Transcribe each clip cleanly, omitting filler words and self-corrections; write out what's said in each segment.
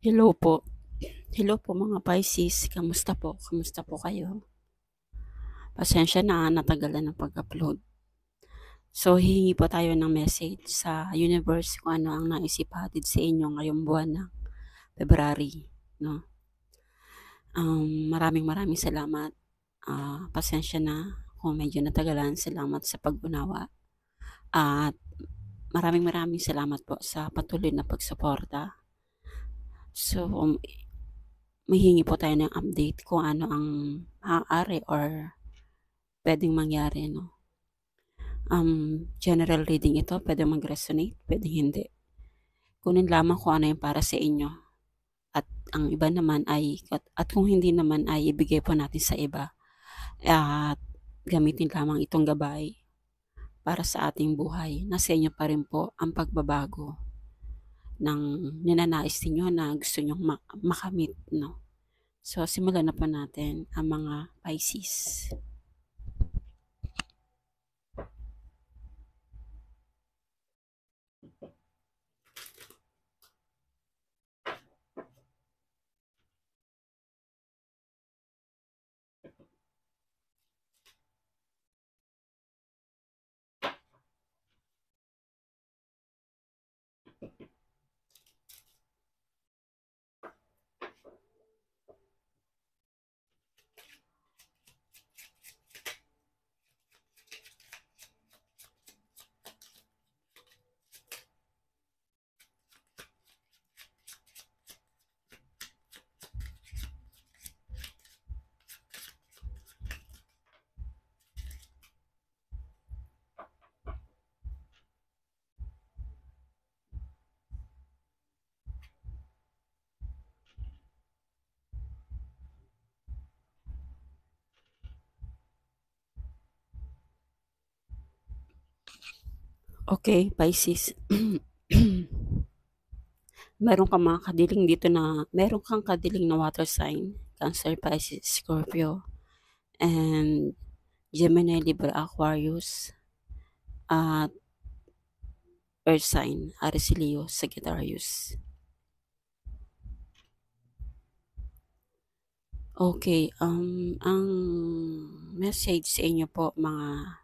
Hello po. Hello po mga Pisces, kamusta po? Kamusta po kayo? Pasensya na, natagalan ng pag-upload. So, hihingi po tayo ng message sa universe kung ano ang naisipahatid sa inyo ngayong buwan ng February. No? Maraming salamat. Pasensya na kung medyo natagalan. Salamat sa pag-unawa. At maraming salamat po sa patuloy na pagsuporta. So, mahingi po tayo ng update kung ano ang maaari or pwedeng mangyari, no? General reading ito, pwedeng mag-resonate, pwedeng hindi. Kunin lamang kung ano yung para sa inyo. At ang iba naman ay, at kung hindi naman ay ibigay po natin sa iba. At gamitin lamang itong gabay para sa ating buhay. Nasa inyo pa rin po ang pagbabago ng ninanais ninyo na gusto nyong makamit, no? So, simulan na po natin ang mga Pisces. Okay, Pisces. Meron kang mga kadiling dito na, meron kang kadiling na water sign, Cancer, Pisces, Scorpio, and Gemini, Libra, Aquarius, at Earth sign, Aries, Leo, Sagittarius. Okay, ang message sa inyo po mga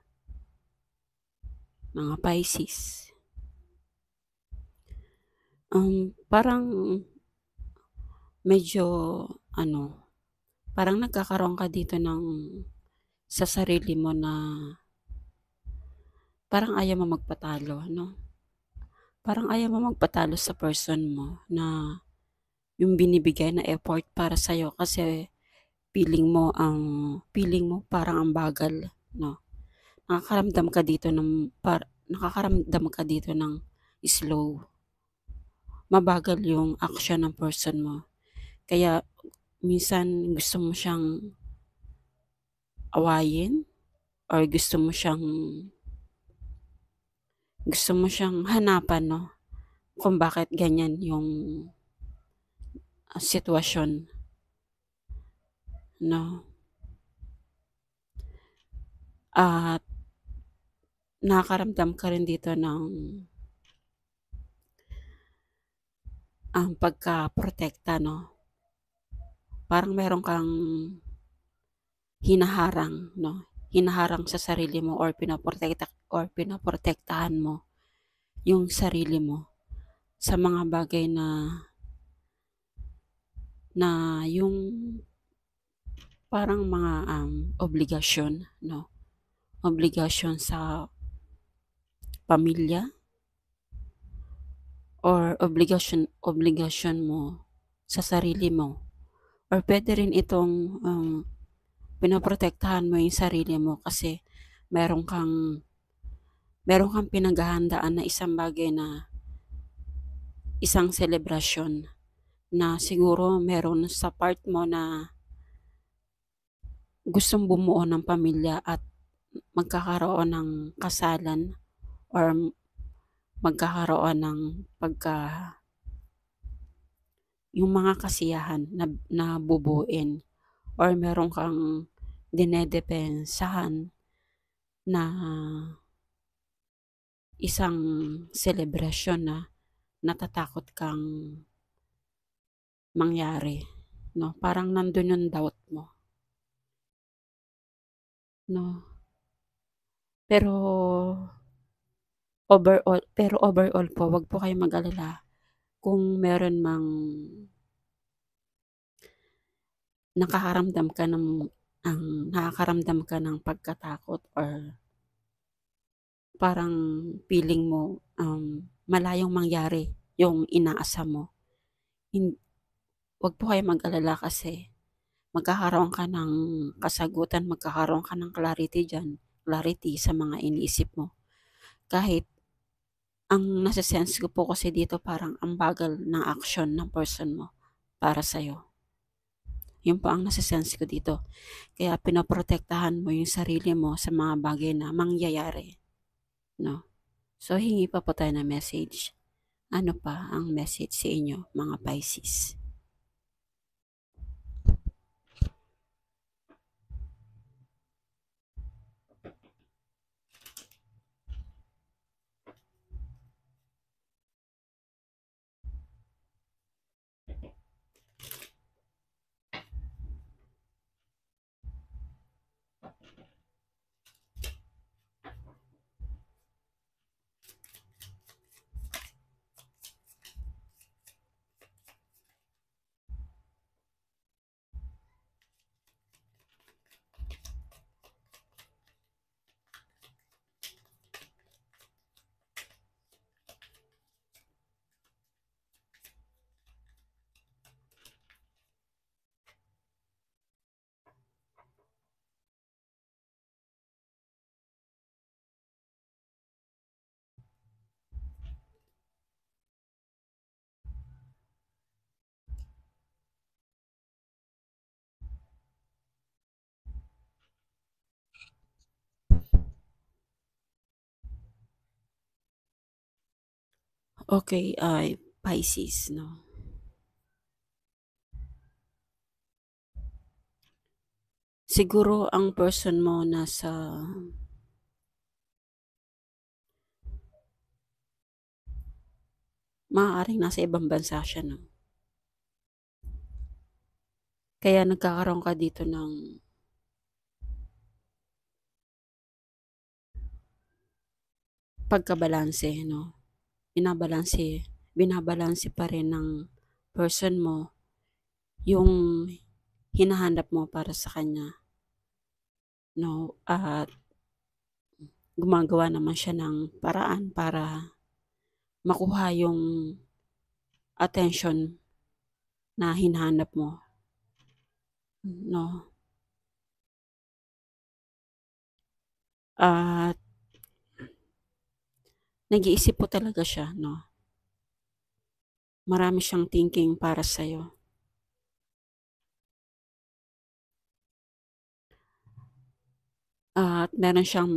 Pisces. Parang medyo parang nagkakaroon ka dito ng sa sarili mo na parang ayaw mo magpatalo, no? Parang ayaw mo magpatalo sa person mo na yung binibigay na effort para sa'yo kasi feeling mo parang ang bagal, no? Nakakaramdam ka dito ng slow. Mabagal yung action ng person mo. Kaya minsan gusto mo siyang awayin or gusto mo siyang hanapan, no? Kung bakit ganyan yung sitwasyon, no? At nakakaramdam ka rin dito ng ang pagka-protekta, no? Parang meron kang hinaharang, no? Hinaharang sa sarili mo or pinoprotektahan mo yung sarili mo sa mga bagay na yung parang mga obligasyon, no? Obligasyon sa pamilya or obligasyon mo sa sarili mo. Or pwede rin itong pinoprotektahan mo yung sarili mo kasi meron kang meron kang pinaghahandaan na isang bagay na isang selebrasyon na siguro meron sa part mo na gustong bumuo ng pamilya at magkakaroon ng kasalan or magkakaroon ng yung mga kasiyahan na bubuin or meron kang dinedepensahan na isang selebrasyon na natatakot kang mangyari, 'no? Parang nandun yung doubt mo, 'no? Pero overall po, 'wag po kayong mag-alala kung meron mang nakakaramdam ka ng nakakaramdam ka ng pagkatakot or parang feeling mo, malayong mangyari yung inaasam mo. Hin 'Wag po kayong mag-alala kasi magkakaroon ka ng kasagutan, magkakaroon ka ng clarity sa mga iniisip mo. Kahit ang nase-sense ko po kasi dito parang ang bagal ng action ng person mo para sa'yo. Yun po ang nase-sense ko dito. Kaya pinoprotektahan mo yung sarili mo sa mga bagay na mangyayari, 'no? So, hingi pa po tayo ng message. Ano pa ang message sa inyo, mga Pisces? Okay, ay Pisces, 'no? Siguro ang person mo maaaring nasa ibang bansa siya, 'no? Kaya nagkakaroon ka dito ng pagkabalanse, 'no? Binabalanse binabalanse pa rin ng person mo yung hinahanap mo para sa kanya, 'no? At gumagawa naman siya ng paraan para makuha yung attention na hinahanap mo, 'no? At nag-iisip po talaga siya, 'no? Marami siyang thinking para sa'yo. At meron siyang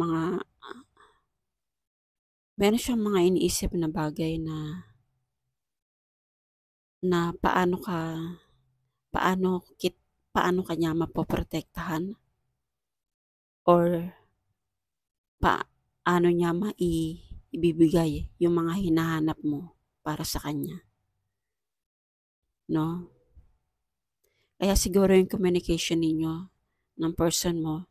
mga iniisip na bagay na na paano kit paano ka niya mapoprotektahan or paano niya ibibigay yung mga hinahanap mo para sa kanya, 'no? Kaya siguro yung communication ninyo ng person mo,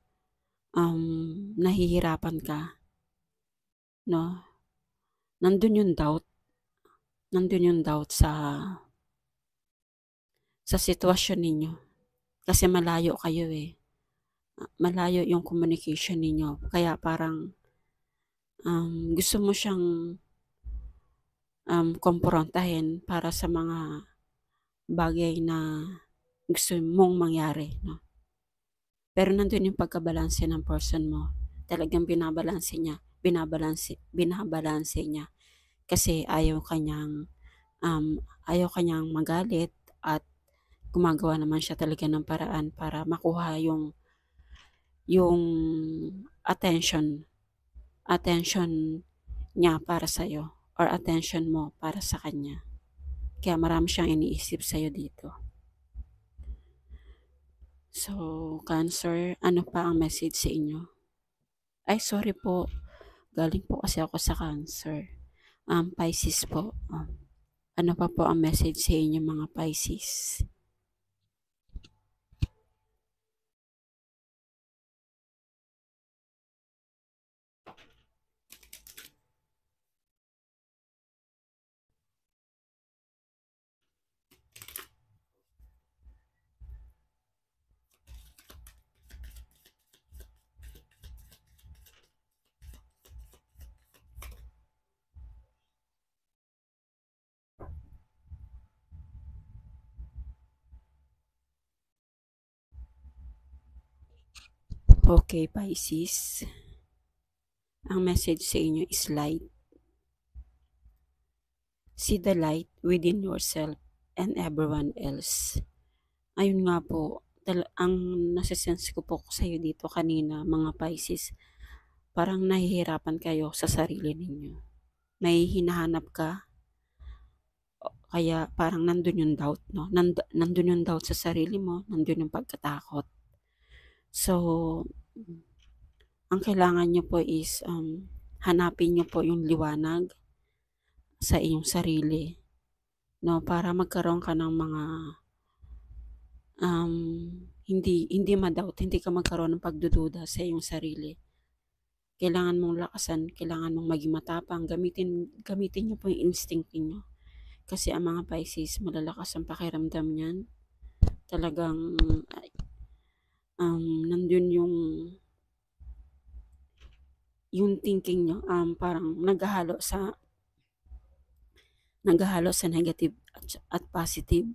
nahihirapan ka, 'no? Nandun yung doubt, nandun yung doubt sa sitwasyon ninyo kasi malayo kayo, eh. Malayo yung communication ninyo kaya parang, gusto mo siyang, kumprontahin para sa mga bagay na gusto mong mangyari, 'no? Pero nandun yung pagkabalanse ng person mo. Talagang binabalanse niya kasi ayaw kanyang magalit at gumagawa naman siya talaga ng paraan para makuha yung attention attention niya para sa'yo or attention mo para sa kanya. Kaya marami siyang iniisip sa'yo dito. So, Cancer, ano pa ang message sa inyo? Ay, sorry po. Galing po kasi ako sa Cancer. Pisces po. Ano pa po ang message sa inyo mga Pisces? Okay, Pisces. Ang message sa inyo is light. See the light within yourself and everyone else. Ayun nga po, ang nasisense ko po sa iyo dito kanina, mga Pisces, parang nahihirapan kayo sa sarili ninyo. May hinahanap ka, kaya parang nandun yung doubt, no? Nandun yung doubt sa sarili mo, nandun yung pagkatakot. So, ang kailangan nyo po is hanapin nyo po yung liwanag sa iyong sarili, no? Para magkaroon ka ng mga hindi ma-doubt, hindi ka magkaroon ng pagdududa sa iyong sarili. Kailangan mong lakasan, kailangan mong maging matapang, gamitin nyo po yung instinct niyo. Kasi ang mga Pisces, malalakas ang pakiramdam niyan. Talagang nandun yung thinking nyo, parang naghahalo sa negative at positive.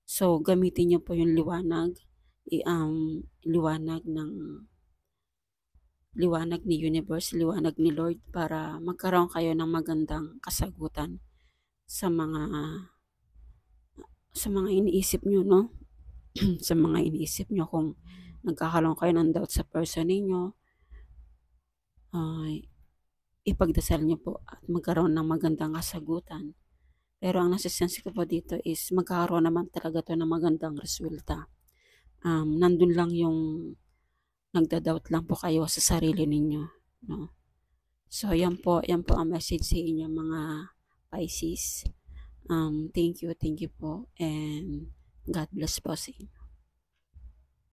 So, gamitin nyo po yung liwanag, liwanag ni universe, liwanag ni Lord, para magkaroon kayo ng magandang kasagutan sa mga iniisip nyo, no? Sa mga iniisip nyo, kung nagkakaroon kayo ng doubt sa person ninyo, ipagdasal nyo po at magkaroon ng magandang kasagutan. Pero ang nasisense ko po dito is magkakaroon naman talaga to ng magandang resulta. Nandun lang yung nagda-doubt lang po kayo sa sarili ninyo, no? So, yan po ang message sa inyo mga Pisces. Thank you po, and God bless po sa inyo.